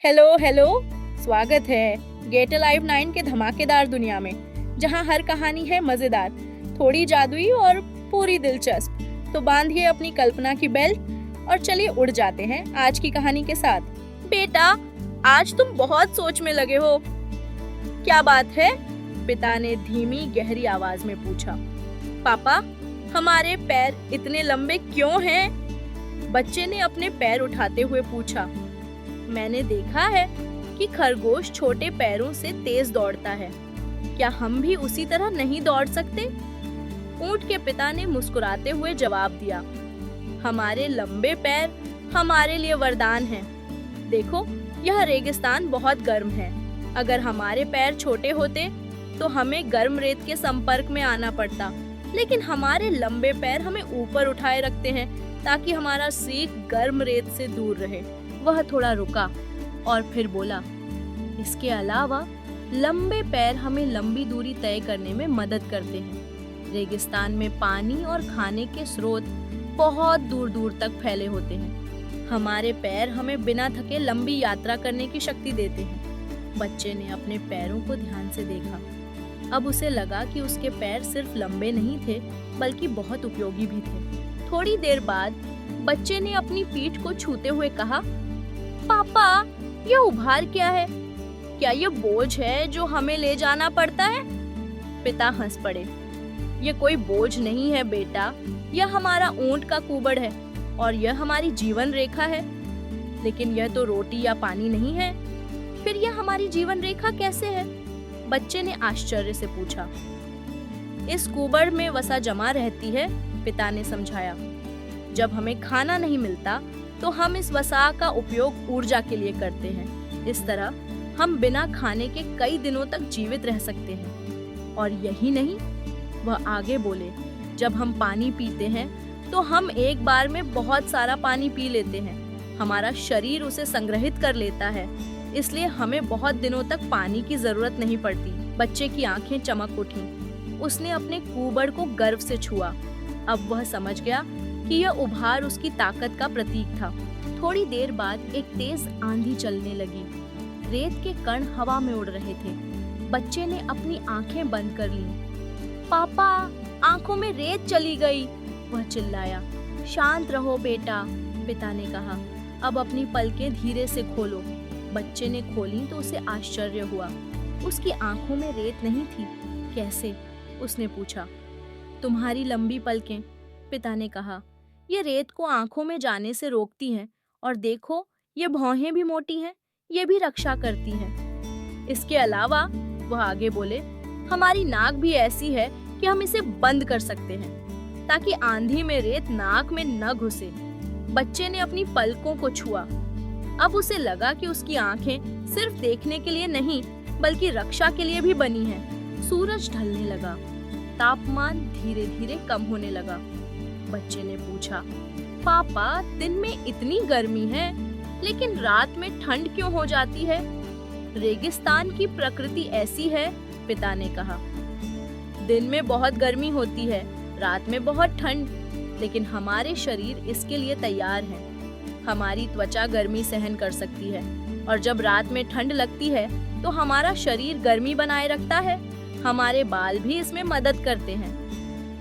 Hello hello, स्वागत है gate alive 9 के धमाकेदार दुनिया में, जहां हर कहानी है मजेदार, थोड़ी जादुई और पूरी दिलचस्प। तो बांधिए अपनी कल्पना की बेल्ट और चलिए उड़ जाते हैं आज की कहानी के साथ। बेटा, आज तुम बहुत सोच में लगे हो। क्या बात है? पिता ने धीमी गहरी आवाज में पूछा। पापा, हमारे पैर इतने लंबे क्यों हैं? बच्चे ने अपने पैर उठाते हुए पूछा। मैंने देखा है कि खरगोश छोटे पैरों से तेज दौड़ता है। क्या हम भी उसी तरह नहीं दौड़ सकते? ऊंट के पिता ने मुस्कुराते हुए जवाब दिया। हमारे लंबे पैर हमारे लिए वरदान हैं। देखो, यह रेगिस्तान बहुत गर्म है। अगर हमारे पैर छोटे होते तो हमें गर्म रेत के संपर्क में आना पड़ता, लेकिन हमारे लंबे पैर हमें ऊपर उठाए रखते हैं ताकि हमारा सीख गर्म रेत से दूर रहे। वह थोड़ा रुका और फिर बोला, इसके अलावा लंबे पैर हमें लंबी दूरी तय करने में मदद करते हैं। रेगिस्तान में पानी और खाने के स्रोत बहुत दूर दूर तक फैले होते हैं। हमारे पैर हमें बिना थके लंबी यात्रा करने की शक्ति देते हैं। बच्चे ने अपने पैरों को ध्यान से देखा। अब उसे लगा कि उसके पैर सिर्फ लंबे नहीं थे, बल्कि बहुत उपयोगी भी थे। थोड़ी देर बाद बच्चे ने अपनी पीठ को छूते हुए कहा, पापा, यह उभार क्या है? क्या यह बोझ है जो हमें ले जाना पड़ता है? पिता हंस पड़े। यह कोई बोझ नहीं है बेटा, यह हमारा ऊंट का कुबड़ है और यह हमारी जीवन रेखा है। लेकिन यह तो रोटी या पानी नहीं है। फिर यह हमारी जीवन रेखा कैसे है? बच्चे ने आश्चर्य से पूछा। इस कुबड़ में वसा जमा रहती है, पिता ने समझाया। जब हमें खाना नहीं मिलता तो हम इस वसा का उपयोग ऊर्जा के लिए करते हैं। इस तरह हम बिना खाने के कई दिनों तक जीवित रह सकते हैं। और यही नहीं, वह आगे बोले, जब हम पानी पीते हैं तो हम एक बार में बहुत सारा पानी पी लेते हैं। हमारा शरीर उसे संग्रहित कर लेता है, इसलिए हमें बहुत दिनों तक पानी की जरूरत नहीं पड़ती। बच्चे की आंखें चमक उठी। उसने अपने कुबड़ को गर्व से छुआ। अब वह समझ गया कि यह उभार उसकी ताकत का प्रतीक था। थोड़ी देर बाद एक तेज आंधी चलने लगी। रेत के कण हवा में उड़ रहे थे। बच्चे ने अपनी आंखें बंद कर ली। पापा, आंखों में रेत चली गई, वह चिल्लाया। शांत रहो बेटा, पिता ने कहा। अब अपनी पलकें धीरे से खोलो। बच्चे ने खोली तो उसे आश्चर्य हुआ। उसकी आंखों में रेत नहीं थी। कैसे? उसने पूछा। तुम्हारी लंबी पलकें, पिता ने कहा, ये रेत को आंखों में जाने से रोकती हैं। और देखो, ये भौहें भी मोटी हैं, ये भी रक्षा करती हैं। इसके अलावा, वह आगे बोले, हमारी नाक भी ऐसी है कि हम इसे बंद कर सकते हैं ताकि आंधी में रेत नाक में न घुसे। बच्चे ने अपनी पलकों को छुआ। अब उसे लगा कि उसकी आंखें सिर्फ देखने के लिए नहीं, बल्कि रक्षा के लिए भी बनी हैं। सूरज ढलने लगा। तापमान धीरे धीरे कम होने लगा। बच्चे ने पूछा, पापा, दिन में इतनी गर्मी है, लेकिन रात में ठंड क्यों हो जाती है? रेगिस्तान की प्रकृति ऐसी है, पिता ने कहा। दिन में बहुत गर्मी होती है, रात में बहुत ठंड, लेकिन हमारे शरीर इसके लिए तैयार हैं। हमारी त्वचा गर्मी सहन कर सकती है और जब रात में ठंड लगती है तो हमारा शरीर गर्मी बनाए रखता है। हमारे बाल भी इसमें मदद करते हैं।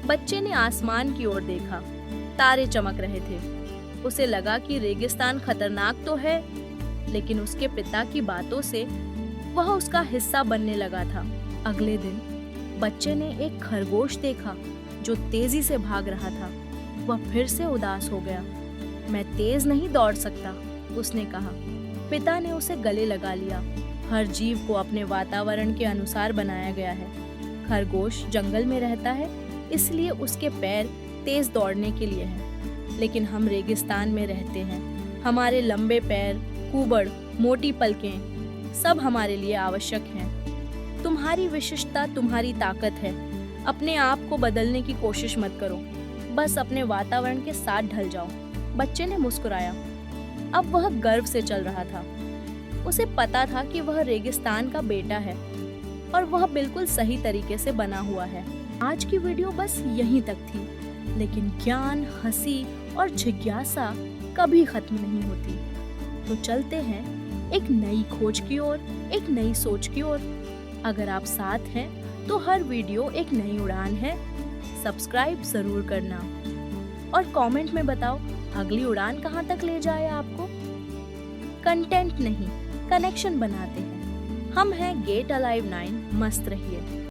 बच्चे ने आसमान की ओर देखा। तारे चमक रहे थे। उसे लगा कि रेगिस्तान खतरनाक तो है, लेकिन उसके पिता की बातों से वह उसका हिस्सा बनने लगा था। अगले दिन बच्चे ने एक खरगोश देखा जो तेजी से भाग रहा था। वह फिर से उदास हो गया। मैं तेज नहीं दौड़ सकता, उसने कहा। पिता ने उसे गले लगा लिया। हर जीव को अपने वातावरण के अनुसार बनाया गया है। खरगोश जंगल में रहता है, इसलिए उसके पैर तेज दौड़ने के लिए हैं। लेकिन हम रेगिस्तान में रहते हैं। हमारे लंबे पैर, कुबड़, मोटी पलकें, सब हमारे लिए आवश्यक हैं। तुम्हारी विशिष्टता तुम्हारी ताकत है। अपने आप को बदलने की कोशिश मत करो, बस अपने वातावरण के साथ ढल जाओ। बच्चे ने मुस्कुराया। अब वह गर्व से चल रहा था। उसे पता था कि वह रेगिस्तान का बेटा है और वह बिल्कुल सही तरीके से बना हुआ है। आज की वीडियो बस यहीं तक थी, लेकिन ज्ञान, हंसी और जिज्ञासा कभी खत्म नहीं होती। तो चलते हैं एक नई खोज की ओर, एक नई सोच की ओर। अगर आप साथ हैं तो हर वीडियो एक नई उड़ान है। सब्सक्राइब जरूर करना और कमेंट में बताओ अगली उड़ान कहाँ तक ले जाए आपको। कंटेंट नहीं, कनेक्शन बनाते हैं। हम हैं गेट अलाइव 9। मस्त रहिए।